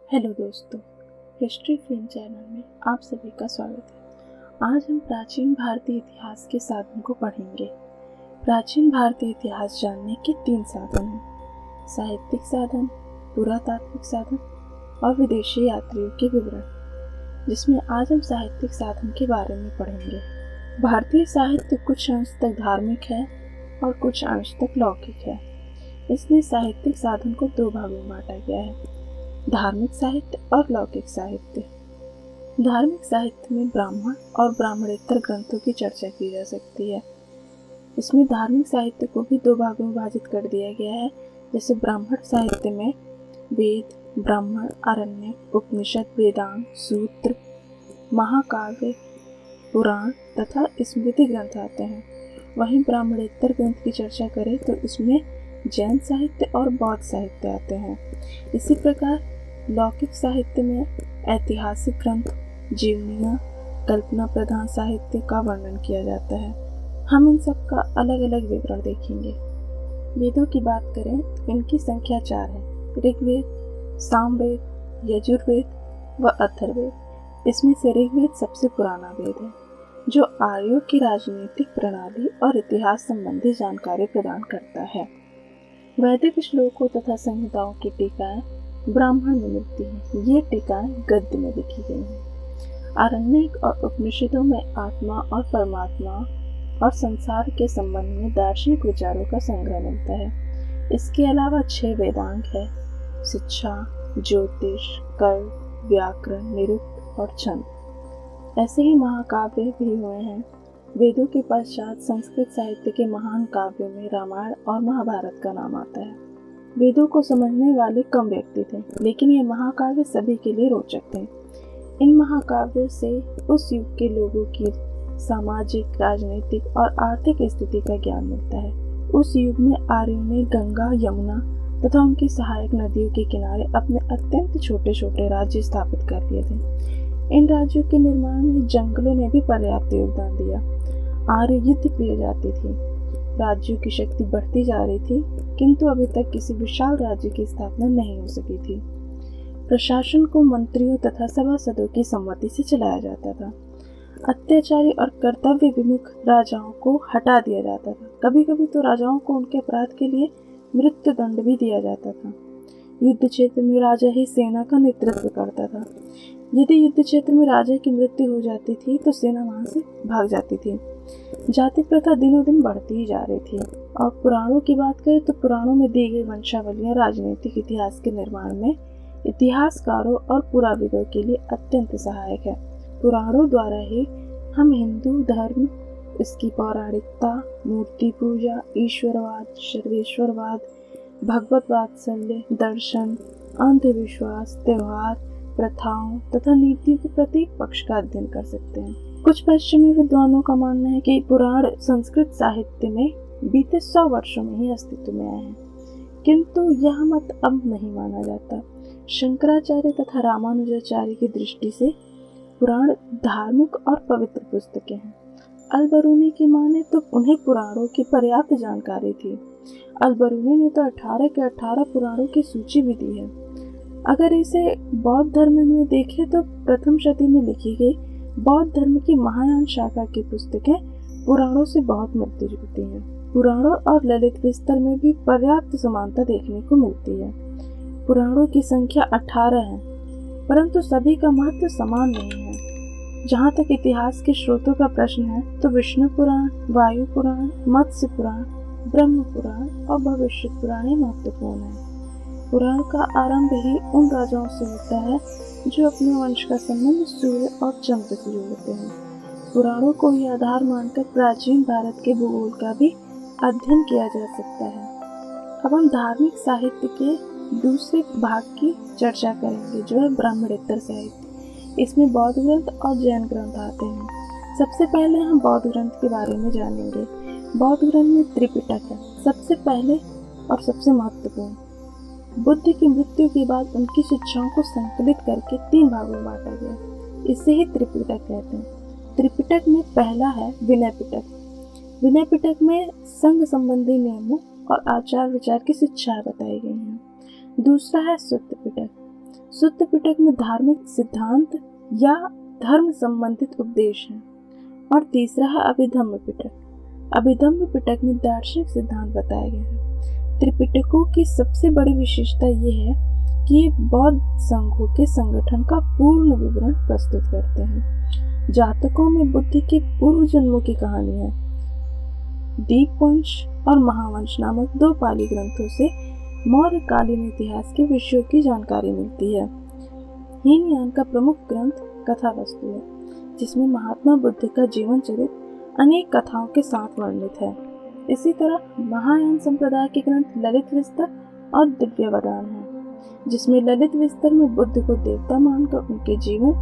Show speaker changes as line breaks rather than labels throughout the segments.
Hello दोस्तों, history film channel में आप सभी का स्वागत है। आज हम प्राचीन भारतीय इतिहास के साधन को पढ़ेंगे। प्राचीन भारतीय इतिहास जानने के 3 साधन हैं: साहित्यिक साधन, पुरातात्विक साधन और विदेशी यात्रियों के विवरण, जिसमें आज हम साहित्यिक साधन के बारे में पढ़ेंगे। भारतीय साहित्य कुछ अंश तक धार्मिक है और कुछ अंश तक लौकिक है, इसलिए साहित्यिक साधन को 2 भागों में बांटा गया है: धार्मिक साहित्य और लौकिक साहित्य। धार्मिक साहित्य में ब्राह्मण और ब्राह्मणेतर ग्रंथों की चर्चा की जा सकती है। इसमें धार्मिक साहित्य को भी 2 भागों में विभाजित कर दिया गया है। जैसे ब्राह्मण साहित्य में वेद, ब्राह्मण, आरण्यक, उपनिषद, वेदांग, सूत्र, महाकाव्य, पुराण तथा स्मृति ग्रंथ आते हैं। वहीं ब्राह्मणेतर ग्रंथ की चर्चा करें तो इसमें जैन साहित्य और बौद्ध साहित्य आते हैं। इसी प्रकार लौकिक साहित्य में ऐतिहासिक ग्रंथ, जीवनियाँ, कल्पना प्रधान साहित्य का वर्णन किया जाता है। हम इन सब का अलग अलग विवरण देखेंगे। वेदों की बात करें तो इनकी संख्या 4 है: ऋग्वेद, सामवेद, यजुर्वेद व अथर्ववेद। इसमें से ऋग्वेद सबसे पुराना वेद है, जो आर्यों की राजनीतिक प्रणाली और इतिहास संबंधी जानकारी प्रदान करता है। वैदिक श्लोकों तथा संहिताओं की टीकाएं ब्राह्मण में मिलती हैं। ये टीकाएं गद्य में लिखी गई हैं। आरण्यक और उपनिषदों में आत्मा और परमात्मा और संसार के संबंध में दार्शनिक विचारों का संग्रह मिलता है। इसके अलावा 6 वेदांग है: शिक्षा, ज्योतिष, कर्म, व्याकरण, निरुक्त और छंद। ऐसे ही महाकाव्य भी हुए हैं। वेदों के पश्चात संस्कृत साहित्य के महान काव्यों में रामायण और महाभारत का नाम आता है। वेदों को समझने वाले कम व्यक्ति थे, लेकिन ये महाकाव्य सभी के लिए रोचक थे। इन महाकाव्यों से उस युग के लोगों की सामाजिक, राजनीतिक और आर्थिक स्थिति का ज्ञान मिलता है। उस युग में आर्यों ने गंगा, यमुना तथा उनकी सहायक नदियों के किनारे अपने अत्यंत छोटे छोटे राज्य स्थापित कर लिए थे। इन राज्यों के निर्माण में जंगलों ने भी पर्याप्त योगदान दिया। आर्य युद्ध प्रिय जाति थी। राज्यों की शक्ति बढ़ती जा रही थी, किंतु अभी तक किसी विशाल राज्य की स्थापना नहीं हो सकी थी। प्रशासन को मंत्रियों तथा सभासदों की सम्मति से चलाया जाता था। अत्याचारी और कर्तव्य विमुख राजाओं को हटा दिया जाता था। कभी कभी तो राजाओं को उनके अपराध के लिए मृत्यु दंड भी दिया जाता था। युद्ध क्षेत्र में राजा ही सेना का नेतृत्व करता था। यदि युद्ध क्षेत्र में राजा की मृत्यु हो जाती थी तो सेना वहां से भाग जाती थी। जाति प्रथा दिनों दिन बढ़ती ही जा रही थी। और पुराणों की बात करें तो पुराणों में दी गई वंशावलियां राजनीतिक इतिहास के निर्माण में इतिहासकारों और पुराविदों के लिए अत्यंत सहायक है। पुराणों द्वारा ही हम हिंदू धर्म, इसकी पौराणिकता, मूर्ति पूजा, ईश्वरवाद, सर्वेश्वरवाद, भगवत वात्सल्य, दर्शन, अंधविश्वास, त्योहार, प्रथाओं तथा नीतियों के प्रत्येक पक्ष का अध्ययन कर सकते हैं। कुछ पश्चिमी विद्वानों का मानना है कि पुराण संस्कृत साहित्य में बीते 100 वर्षों में ही अस्तित्व में आए हैं, किंतु यह मत अब नहीं माना जाता। शंकराचार्य तथा रामानुजाचार्य की दृष्टि से पुराण धार्मिक और पवित्र पुस्तकें हैं। अल-बरूनी की माने तो उन्हें पुराणों की पर्याप्त जानकारी थी। अल-बरूनी ने तो 18 के 18 पुराणों की सूची भी दी है। अगर इसे बौद्ध धर्म में देखें तो प्रथम शती में लिखी गई बौद्ध धर्म की महायान शाखा की पुस्तकें पुराणों से बहुत मिलती जुलती हैं। पुराणों और ललित विस्तर में भी पर्याप्त समानता देखने को मिलती है। पुराणों की संख्या 18 है, परंतु सभी का महत्व समान नहीं है। जहाँ तक इतिहास के स्रोतों का प्रश्न है तो विष्णु पुराण, वायु पुराण, मत्स्य पुराण, ब्रह्म पुराण और भविष्य पुराण ही महत्वपूर्ण है। पुराण का आरंभ ही उन राजाओं से होता है जो अपने वंश का संबंध सूर्य और चंद्र से जोड़ते हैं। पुराणों को ही आधार मानकर प्राचीन भारत के भूगोल का भी अध्ययन किया जा सकता है। अब हम धार्मिक साहित्य के दूसरे भाग की चर्चा करेंगे, जो है ब्राह्मणेतर साहित्य। इसमें बौद्ध ग्रंथ और जैन ग्रंथ आते हैं। सबसे पहले हम बौद्ध ग्रंथ के बारे में जानेंगे। बौद्ध ग्रंथ में त्रिपिटक है, सबसे पहले और सबसे महत्वपूर्ण। बुद्ध की मृत्यु के बाद उनकी शिक्षाओं को संकलित करके 3 भागों में बांटा गया। इसे ही त्रिपिटक कहते हैं। त्रिपिटक में पहला है विनय पिटक। विनय पिटक में संघ संबंधी नियमों और आचार विचार की शिक्षाएं बताई गई हैं। दूसरा है सूत्र पिटक। सुत्त पिटक में धार्मिक सिद्धांत या धर्म संबंधित उपदेश हैं। और तीसरा है अभिधम्म पिटक। अभिधम्म पिटक में दार्शनिक सिद्धांत बताए गए हैं। त्रिपिटकों की सबसे बड़ी विशेषता ये है कि ये बौद्ध संघों के संगठन का पूर्ण विवरण प्रस्तुत करते हैं। जातकों में बुद्ध के पूर्व जन्मों की कहानी है। दीपवंश और महावंश नामक 2 पाली ग्रंथों से मौर्यकालीन इतिहास के विषयों की जानकारी मिलती है। हीनयान का प्रमुख ग्रंथ कथावस्तु है, जिसमें महात्मा बुद्ध का जीवन चरित्र अनेक कथाओं के साथ वर्णित है। इसी तरह महायान संप्रदाय के ग्रंथ ललित विस्तर और दिव्यवदान है, जिसमें ललित विस्तर में बुद्ध को देवता मानकर उनके जीवन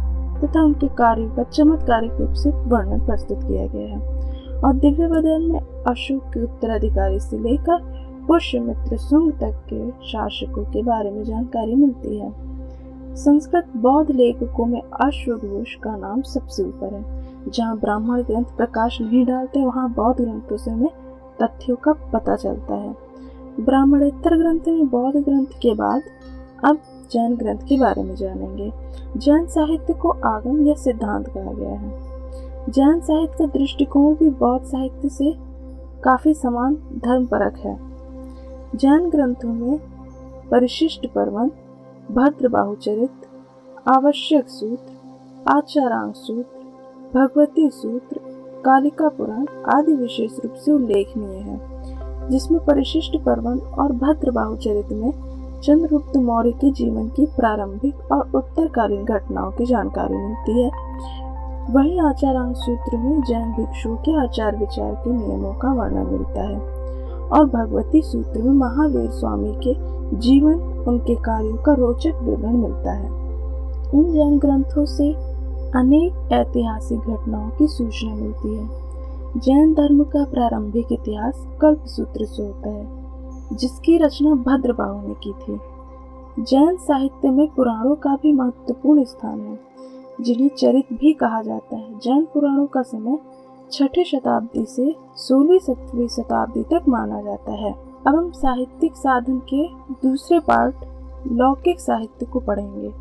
तथा उनके कार्यों का चमत्कारिक रूप से वर्णन प्रस्तुत किया गया है। और दिव्यवदान में अशोक के उत्तराधिकारी से लेकर पुष्यमित्र सुंग तक के शासकों के बारे में जानकारी मिलती है। संस्कृत बौद्ध लेखकों में अश्वघोष का नाम सबसे ऊपर है। जहाँ ब्राह्मण ग्रंथ प्रकाश नहीं डालते, वहाँ बौद्ध ग्रंथों से हमें तथ्यों का पता चलता है। ब्राह्मणेतर ग्रंथ में बौद्ध ग्रंथ के बाद अब जैन ग्रंथ के बारे में जानेंगे। जैन साहित्य को आगम या सिद्धांत कहा गया है। जैन साहित्य का दृष्टिकोण भी बौद्ध साहित्य से काफी समान धर्मपरक है। जैन ग्रंथों में परिशिष्ट पर्वन, भद्रबाहु चरित्र, आवश्यक सूत्र, आचारांग सूत्र, भगवती सूत्र, कालिका पुराण आदि विशेष रूप से उल्लेखनीय है। जिसमें परिशिष्ट पर्वन और भद्रबाहु चरित्र में चंद्रगुप्त मौर्य के जीवन की प्रारंभिक और उत्तरकालीन घटनाओं की जानकारी मिलती है। वहीं आचारांग सूत्र में जैन भिक्षुओं के आचार विचार के नियमों का वर्णन मिलता है। और भगवती सूत्र में महावीर स्वामी के जीवन, उनके कार्यों का रोचक विवरण मिलता है। इन जैन ग्रंथों से अनेक ऐतिहासिक घटनाओं की सूचना मिलती है। जैन धर्म का प्रारंभिक इतिहास कल्पसूत्र से होता है, जिसकी रचना भद्रबाहु ने की थी। जैन साहित्य में पुराणों का भी महत्वपूर्ण स्थान है, जिन्हें चरित भी कहा जाता है। जैन पुराणों का समय 6ठी शताब्दी से 16वीं शताब्दी तक माना जाता है। अब हम साहित्यिक साधन के दूसरे पार्ट लौकिक साहित्य को पढ़ेंगे।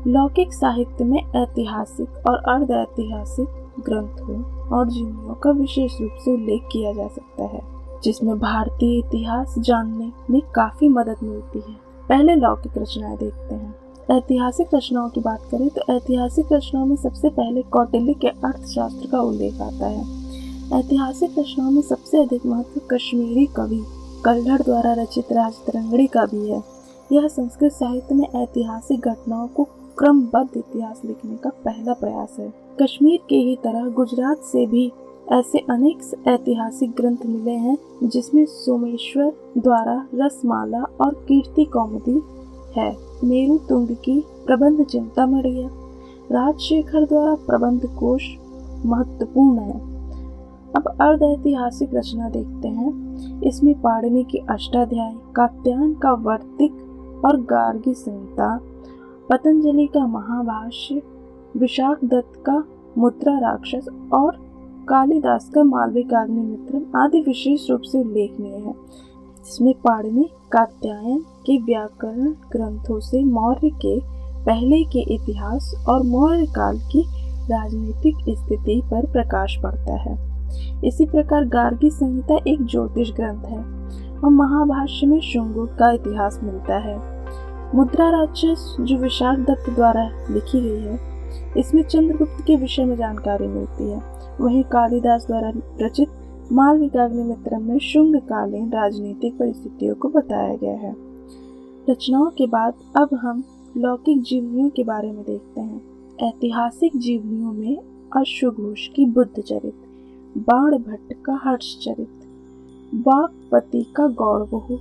लौकिक साहित्य में ऐतिहासिक और अर्ध ऐतिहासिक ग्रंथों और जीवनियों का विशेष रूप से उल्लेख किया जा सकता है, जिसमें भारतीय इतिहास जानने में काफी मदद मिलती है। पहले लौकिक रचनाएं देखते हैं। ऐतिहासिक रचनाओं की बात करें तो ऐतिहासिक रचनाओं में सबसे पहले कौटिल्य के अर्थशास्त्र का उल्लेख आता है। ऐतिहासिक रचनाओं में सबसे अधिक महत्व कश्मीरी कवि कल्हड़ द्वारा रचित राजतरंगिणी का भी है। यह संस्कृत साहित्य में ऐतिहासिक घटनाओं को क्रमबद्ध इतिहास लिखने का पहला प्रयास है। कश्मीर के ही तरह गुजरात से भी ऐसे अनेक ऐतिहासिक ग्रंथ मिले हैं, जिसमें सोमेश्वर द्वारा रसमाला और कीर्ति कौमुदी है। मेरु तुंग की प्रबंध चिंतामणि है। राजशेखर द्वारा प्रबंध कोश महत्वपूर्ण है। अब अर्ध ऐतिहासिक रचना देखते हैं। इसमें पाणिनि की अष्टाध्यायी, कात्यायन का वर्तिक और गार्गी संहिता, पतंजलि का महाभाष्य, विशाखदत्त का मुद्रा राक्षस और कालिदास का मालविकाग्निमित्रम आदि विशेष रूप से उल्लेखनीय है। जिसमें पाणिनि कात्यायन के व्याकरण ग्रंथों से मौर्य के पहले के इतिहास और मौर्य काल की राजनीतिक स्थिति पर प्रकाश पड़ता है। इसी प्रकार गार्गी संहिता एक ज्योतिष ग्रंथ है और महाभाष्य में शुंगों का इतिहास मिलता है। मुद्रा राक्षस जो विशाखदत्त द्वारा लिखी गई है, इसमें चंद्रगुप्त के विषय में जानकारी मिलती है। वहीं कालिदास द्वारा रचित मालविकाग्निमित्रम में शुंग कालीन राजनीतिक परिस्थितियों को बताया गया है। रचनाओं के बाद अब हम लौकिक जीवनियों के बारे में देखते हैं। ऐतिहासिक जीवनियों में अश्वघोष की बुद्ध चरित्र, बाणभट्ट का हर्ष चरित्र, वाकपति का गौड़बहु,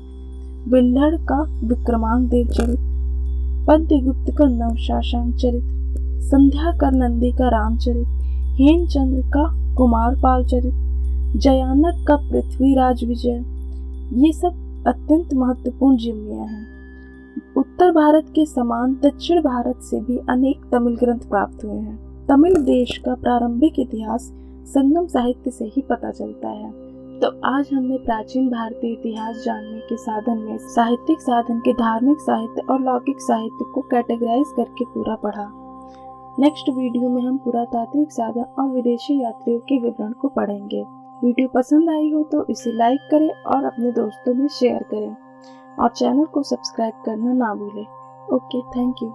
बिल्हड़ का विक्रमांक देव चरित्र, पद्यगुप्त का नवशाशांक चरित्र, संध्याकर नंदी का रामचरित्र, हेमचंद्र का कुमारपाल चरित्र, जयानक का पृथ्वीराज विजय, ये सब अत्यंत महत्वपूर्ण जीवनियां हैं। उत्तर भारत के समान दक्षिण भारत से भी अनेक तमिल ग्रंथ प्राप्त हुए हैं। तमिल देश का प्रारंभिक इतिहास संगम साहित्य से ही पता चलता है। तो आज हमने प्राचीन भारतीय इतिहास जानने के साधन में साहित्यिक साधन के धार्मिक साहित्य और लौकिक साहित्य को कैटेगराइज करके पूरा पढ़ा। नेक्स्ट वीडियो में हम पुरातात्विक साधन और विदेशी यात्रियों के विवरण को पढ़ेंगे। वीडियो पसंद आई हो तो इसे लाइक करें और अपने दोस्तों में शेयर करें और चैनल को सब्सक्राइब करना ना भूलें। Okay, thank you.